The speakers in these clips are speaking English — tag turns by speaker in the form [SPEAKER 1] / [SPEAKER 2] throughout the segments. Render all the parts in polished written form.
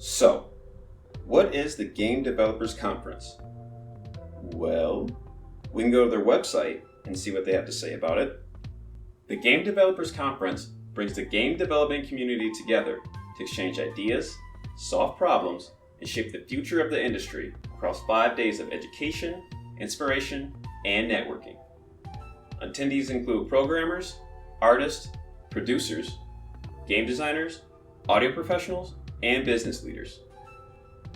[SPEAKER 1] So, what is the Game Developers Conference? Well, we can go to their website and see what they have to say about it. The Game Developers Conference brings the game development community together to exchange ideas, solve problems, and shape the future of the industry across 5 days of education, inspiration, and networking. Attendees include programmers, artists, producers, game designers, audio professionals, and business leaders.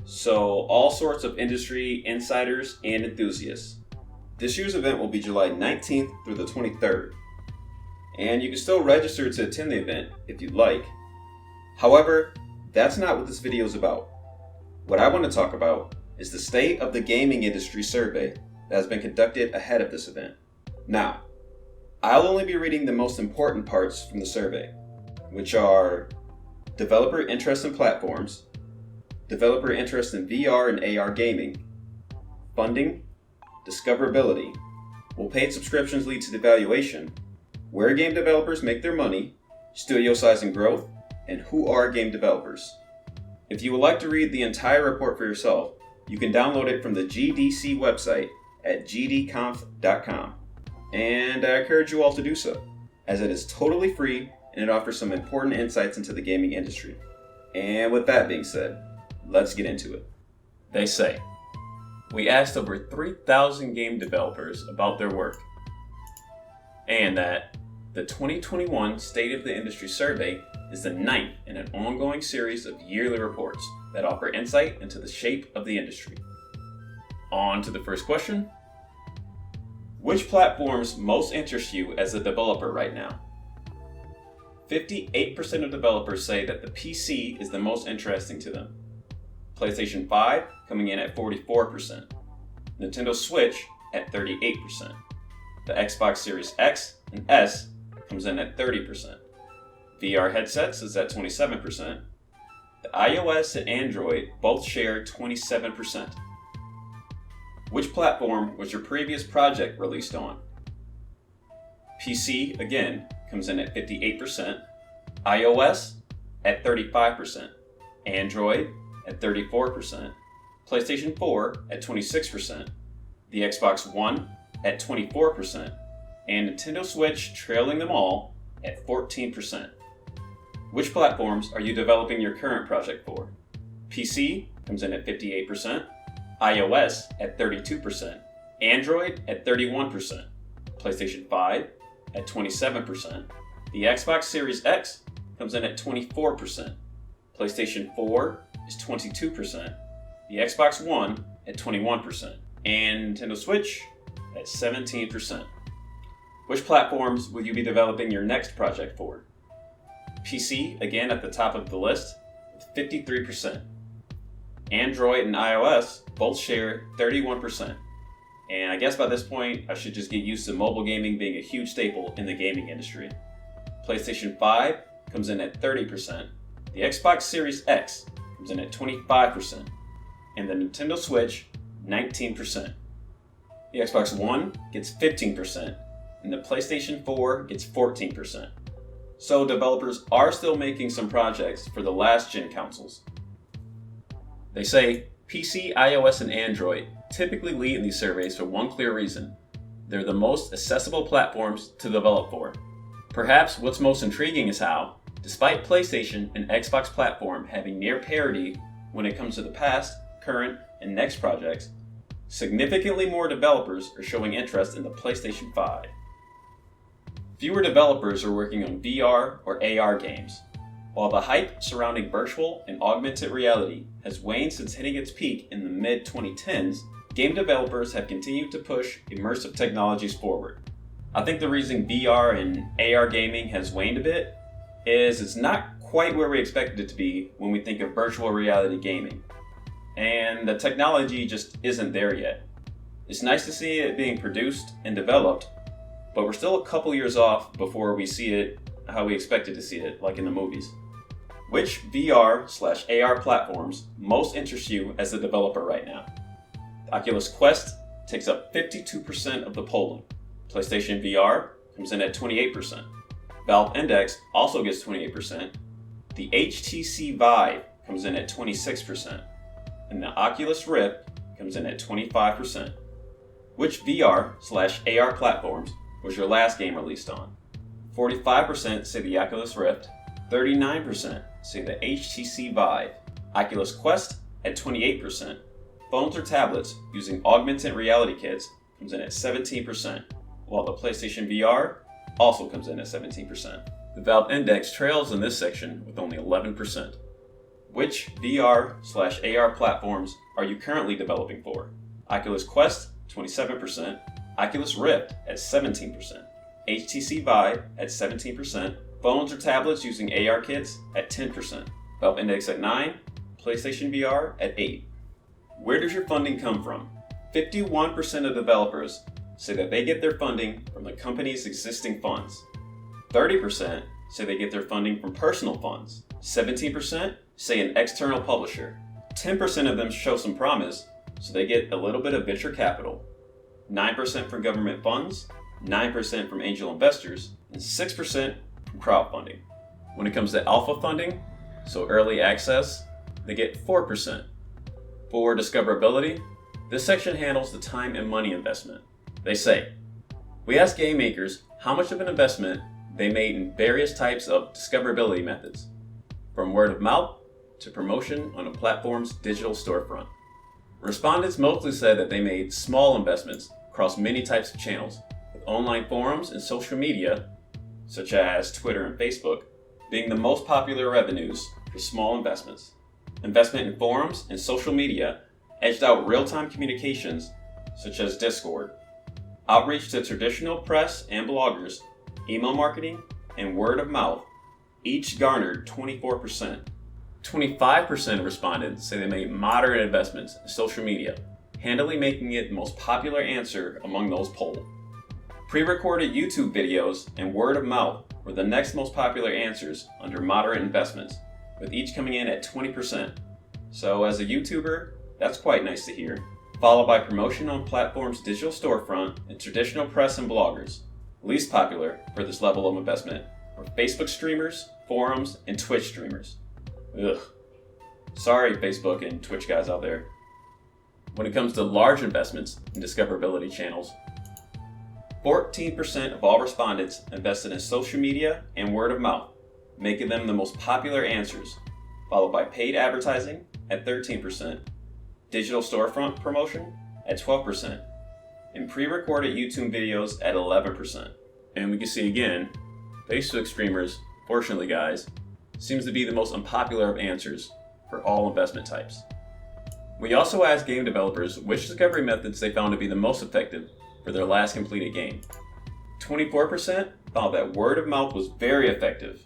[SPEAKER 1] So all sorts of industry insiders and enthusiasts. This year's event will be July 19th through the 23rd. And you can still register to attend the event if you'd like. However, that's not what this video is about. What I want to talk about is the State of the Gaming Industry survey that has been conducted ahead of this event. Now, I'll only be reading the most important parts from the survey, which are developer interest in platforms, developer interest in VR and AR gaming, funding, discoverability, will paid subscriptions lead to devaluation, where game developers make their money, studio size and growth, and who are game developers. If you would like to read the entire report for yourself, you can download it from the GDC website at gdconf.com. And I encourage you all to do so, as it is totally free and it offers some important insights into the gaming industry. And with that being said, let's get into it. They say, we asked over 3,000 game developers about their work, and that the 2021 State of the Industry survey is the 9th in an ongoing series of yearly reports that offer insight into the shape of the industry. On to the first question. Which platforms most interest you as a developer right now? 58% of developers say that the PC is the most interesting to them. PlayStation 5 coming in at 44%. Nintendo Switch at 38%. The Xbox Series X and S comes in at 30%. VR headsets is at 27%. The iOS and Android both share 27%. Which platform was your previous project released on? PC, again, comes in at 58%, iOS at 35%, Android at 34%, PlayStation 4 at 26%, the Xbox One at 24%, and Nintendo Switch trailing them all at 14%. Which platforms are you developing your current project for? PC comes in at 58%, iOS at 32%, Android at 31%, PlayStation 5 at 27%, the Xbox Series X comes in at 24%, PlayStation 4 is 22%, the Xbox One at 21%, and Nintendo Switch at 17%. Which platforms will you be developing your next project for? PC, again at the top of the list, with 53%. Android and iOS both share 31%. And I guess by this point, I should just get used to mobile gaming being a huge staple in the gaming industry. PlayStation 5 comes in at 30%. The Xbox Series X comes in at 25%. And the Nintendo Switch, 19%. The Xbox One gets 15%. And the PlayStation 4 gets 14%. So developers are still making some projects for the last gen consoles. They say PC, iOS, and Android typically lead in these surveys for one clear reason. They're the most accessible platforms to develop for. Perhaps what's most intriguing is how, despite PlayStation and Xbox platform having near parity when it comes to the past, current, and next projects, significantly more developers are showing interest in the PlayStation 5. Fewer developers are working on VR or AR games. While the hype surrounding virtual and augmented reality has waned since hitting its peak in the mid-2010s, game developers have continued to push immersive technologies forward. I think the reason VR and AR gaming has waned a bit is it's not quite where we expected it to be when we think of virtual reality gaming. And the technology just isn't there yet. It's nice to see it being produced and developed, but we're still a couple years off before we see it how we expected to see it, like in the movies. Which VR/AR platforms most interest you as a developer right now? The Oculus Quest takes up 52% of the polling. PlayStation VR comes in at 28%. Valve Index also gets 28%. The HTC Vive comes in at 26%, and the Oculus Rift comes in at 25%. Which VR/AR platforms was your last game released on? 45% say the Oculus Rift, 39% say the HTC Vive, Oculus Quest at 28%, phones or tablets using augmented reality kits comes in at 17%, while the PlayStation VR also comes in at 17%. The Valve Index trails in this section with only 11%. Which VR/AR platforms are you currently developing for? Oculus Quest, 27%, Oculus Rift at 17%, HTC Vive at 17%, phones or tablets using AR kits at 10%, Valve Index at 9%, PlayStation VR at 8%. Where does your funding come from? 51% of developers say that they get their funding from the company's existing funds. 30% say they get their funding from personal funds. 17% say an external publisher. 10% of them show some promise, so they get a little bit of venture capital. 9% from government funds, 9% from angel investors, and 6% from crowdfunding. When it comes to alpha funding, so early access, they get 4%. For discoverability, this section handles the time and money investment. They say, we ask game makers how much of an investment they made in various types of discoverability methods, from word of mouth to promotion on a platform's digital storefront. Respondents mostly said that they made small investments across many types of channels, with online forums and social media, such as Twitter and Facebook, being the most popular revenues for small investments. Investment in forums and social media edged out real-time communications, such as Discord. Outreach to traditional press and bloggers, email marketing, and word of mouth each garnered 24%. 25% of respondents say they made moderate investments in social media, handily making it the most popular answer among those polled. Pre-recorded YouTube videos and word of mouth were the next most popular answers under moderate investments, with each coming in at 20%. So as a YouTuber, that's quite nice to hear. Followed by promotion on platforms' digital storefront and traditional press and bloggers. Least popular for this level of investment were Facebook streamers, forums, and Twitch streamers. Ugh. Sorry, Facebook and Twitch guys out there. When it comes to large investments in discoverability channels, 14% of all respondents invested in social media and word of mouth, making them the most popular answers, followed by paid advertising at 13%, digital storefront promotion at 12%, and pre-recorded YouTube videos at 11%. And we can see again, Facebook streamers, fortunately guys, seems to be the most unpopular of answers for all investment types. We also asked game developers which discovery methods they found to be the most effective for their last completed game. 24% found that word of mouth was very effective,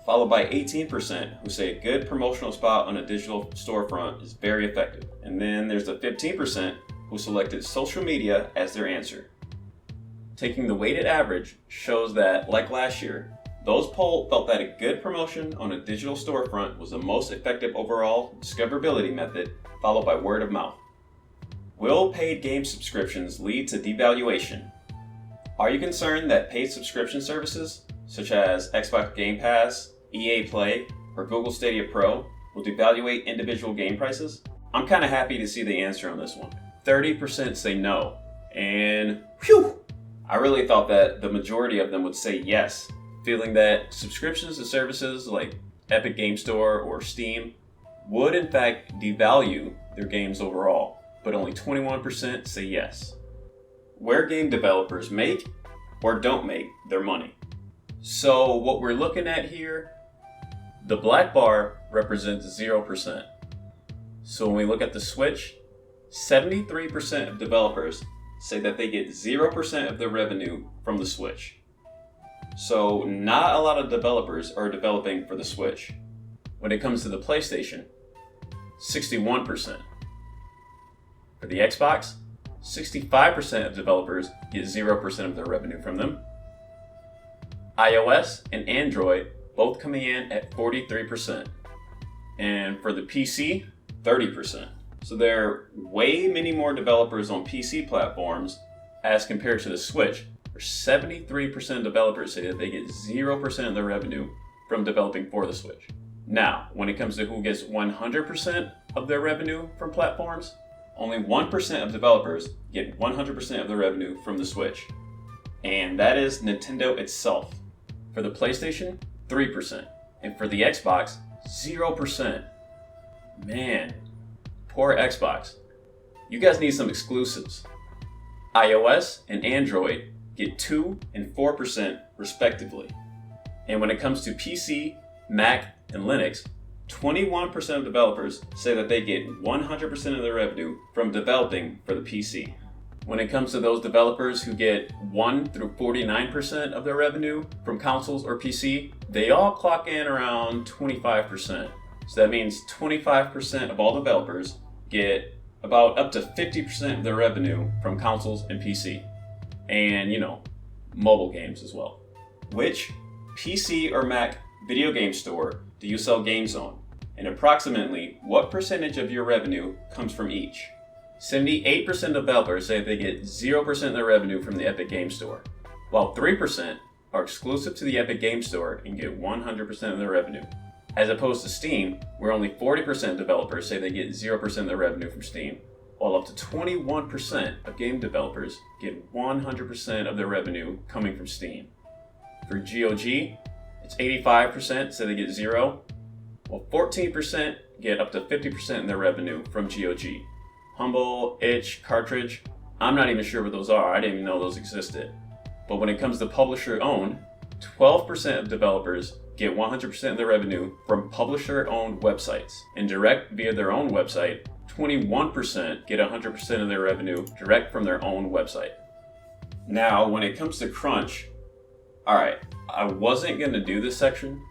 [SPEAKER 1] followed by 18% who say a good promotional spot on a digital storefront is very effective. And then there's the 15% who selected social media as their answer. Taking the weighted average shows that, like last year, those polled felt that a good promotion on a digital storefront was the most effective overall discoverability method, followed by word of mouth. Will paid game subscriptions lead to devaluation? Are you concerned that paid subscription services, such as Xbox Game Pass, EA Play, or Google Stadia Pro, will devaluate individual game prices? I'm kind of happy to see the answer on this one. 30% say no, and whew! I really thought that the majority of them would say yes, feeling that subscriptions to services like Epic Game Store or Steam would in fact devalue their games overall, but only 21% say yes. Where game developers make or don't make their money. So what we're looking at here, the black bar represents 0%. So when we look at the Switch, 73% of developers say that they get 0% of their revenue from the Switch. So not a lot of developers are developing for the Switch. When it comes to the PlayStation, 61%. For the Xbox, 65% of developers get 0% of their revenue from them. iOS and Android both coming in at 43%. And for the PC, 30%. So there are way many more developers on PC platforms as compared to the Switch, where 73% of developers say that they get 0% of their revenue from developing for the Switch. Now, when it comes to who gets 100% of their revenue from platforms, only 1% of developers get 100% of their revenue from the Switch. And that is Nintendo itself. For the PlayStation, 3%. And for the Xbox, 0%. Man, poor Xbox. You guys need some exclusives. iOS and Android get 2 and 4% respectively. And when it comes to PC, Mac, and Linux, 21% of developers say that they get 100% of their revenue from developing for the PC. When it comes to those developers who get 1 through 49% of their revenue from consoles or PC, they all clock in around 25%. So that means 25% of all developers get about up to 50% of their revenue from consoles and PC. And, mobile games as well. Which PC or Mac video game store do you sell games on? And approximately what percentage of your revenue comes from each? 78% of developers say they get 0% of their revenue from the Epic Game Store, while 3% are exclusive to the Epic Game Store and get 100% of their revenue. As opposed to Steam, where only 40% of developers say they get 0% of their revenue from Steam, while up to 21% of game developers get 100% of their revenue coming from Steam. For GOG, it's 85% say they get 0, while 14% get up to 50% of their revenue from GOG. Humble, Itch, Cartridge, I'm not even sure what those are, I didn't even know those existed. But when it comes to publisher-owned, 12% of developers get 100% of their revenue from publisher-owned websites. And direct via their own website, 21% get 100% of their revenue direct from their own website. Now, when it comes to crunch, alright, I wasn't going to do this section,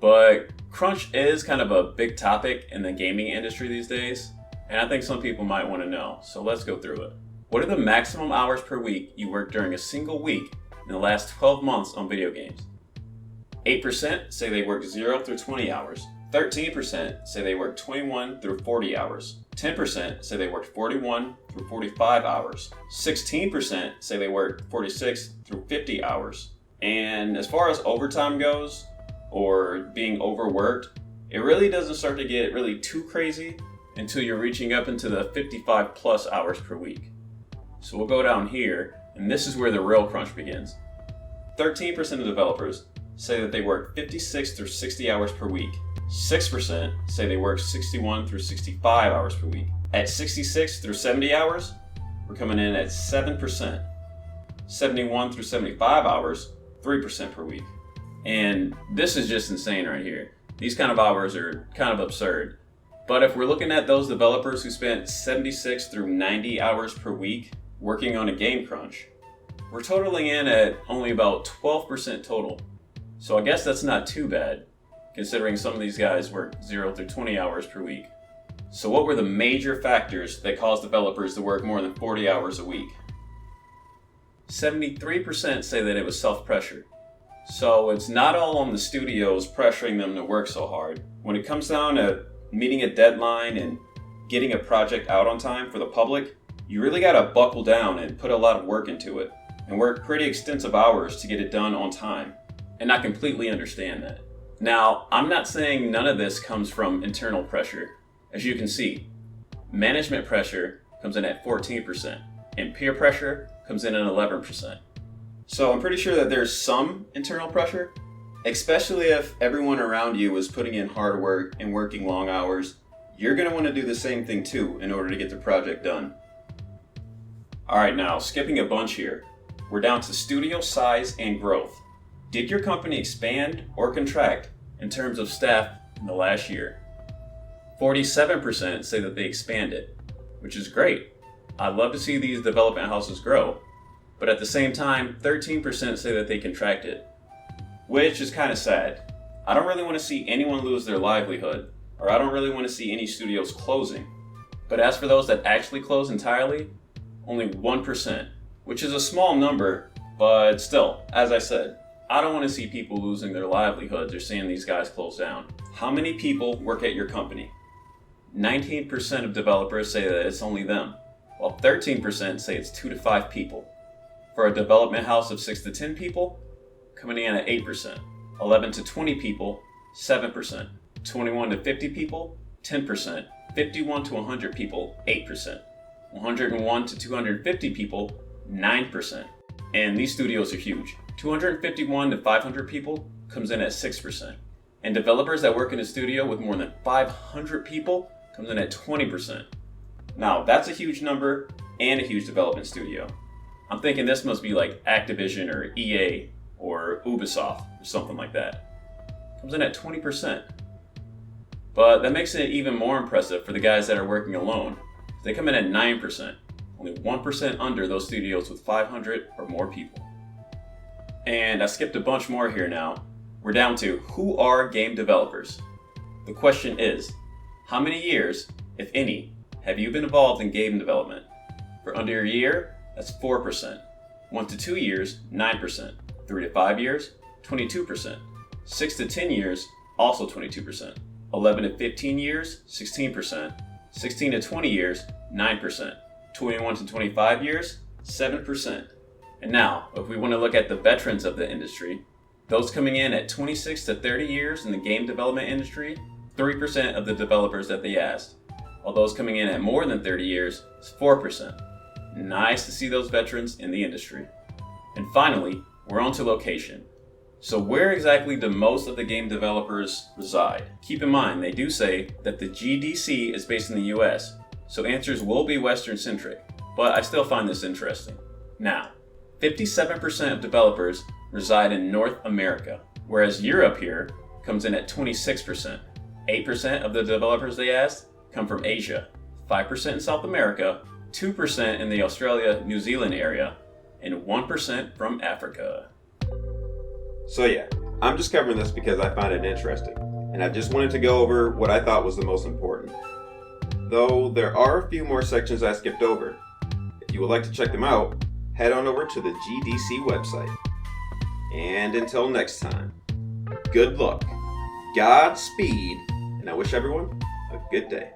[SPEAKER 1] but crunch is kind of a big topic in the gaming industry these days, and I think some people might want to know, so let's go through it. What are the maximum hours per week you work during a single week in the last 12 months on video games? 8% say they work 0 through 20 hours. 13% say they work 21 through 40 hours. 10% say they work 41 through 45 hours. 16% say they work 46 through 50 hours. And as far as overtime goes, or being overworked, it really doesn't start to get really too crazy until you're reaching up into the 55 plus hours per week. So we'll go down here, and this is where the real crunch begins. 13% of developers say that they work 56 through 60 hours per week. 6% say they work 61 through 65 hours per week. At 66 through 70 hours, we're coming in at 7%. 71 through 75 hours, 3% per week. And this is just insane right here. These kind of hours are kind of absurd. But if we're looking at those developers who spent 76 through 90 hours per week working on a game crunch, we're totaling in at only about 12% total. So I guess that's not too bad, considering some of these guys work 0 through 20 hours per week. So what were the major factors that caused developers to work more than 40 hours a week? 73% say that it was self-pressure. So it's not all on the studios pressuring them to work so hard. When it comes down to meeting a deadline and getting a project out on time for the public, you really gotta buckle down and put a lot of work into it and work pretty extensive hours to get it done on time. And I completely understand that. Now, I'm not saying none of this comes from internal pressure. As you can see, management pressure comes in at 14% and peer pressure comes in at 11%. So I'm pretty sure that there's some internal pressure, especially if everyone around you is putting in hard work and working long hours. You're going to want to do the same thing too in order to get the project done. Alright, now skipping a bunch here. We're down to studio size and growth. Did your company expand or contract in terms of staff in the last year? 47% say that they expanded, which is great. I'd love to see these development houses grow, but at the same time, 13% say that they contracted, which is kind of sad. I don't really want to see anyone lose their livelihood, or I don't really want to see any studios closing. But as for those that actually close entirely, only 1%, which is a small number, but still, as I said, I don't want to see people losing their livelihoods or seeing these guys close down. How many people work at your company? 19% of developers say that it's only them, while 13% say it's 2 to 5 people. For a development house of 6 to 10 people, coming in at 8%. 11 to 20 people, 7%. 21 to 50 people, 10%, 51 to 100 people, 8%, 101 to 250 people, 9%. And these studios are huge. 251 to 500 people comes in at 6%. And developers that work in a studio with more than 500 people comes in at 20%. Now, that's a huge number and a huge development studio. I'm thinking this must be like Activision or EA or Ubisoft or something like that. Comes in at 20%. But that makes it even more impressive for the guys that are working alone. They come in at 9%, only 1% under those studios with 500 or more people. And I skipped a bunch more here now. We're down to who are game developers? The question is, how many years, if any, have you been involved in game development? For under a year, that's 4%. 1 to 2 years, 9%. 3 to 5 years, 22%. 6 to 10 years, also 22%. 11 to 15 years, 16%. 16 to 20 years, 9%. 21 to 25 years, 7%. And now, if we want to look at the veterans of the industry, those coming in at 26 to 30 years in the game development industry, 3% of the developers that they asked. While those coming in at more than 30 years is 4%. Nice to see those veterans in the industry. And finally, we're on to location. So where exactly do most of the game developers reside? Keep in mind, they do say that the GDC is based in the US, so answers will be Western centric, but I still find this interesting. Now, 57% of developers reside in North America, whereas Europe here comes in at 26%. 8% of the developers they asked come from Asia, 5% in South America, 2% in the Australia, New Zealand area, and 1% from Africa.
[SPEAKER 2] So yeah, I'm just covering this because I find it interesting, and I just wanted to go over what I thought was the most important. Though there are a few more sections I skipped over. If you would like to check them out, head on over to the GDC website. And until next time, good luck, Godspeed, and I wish everyone a good day.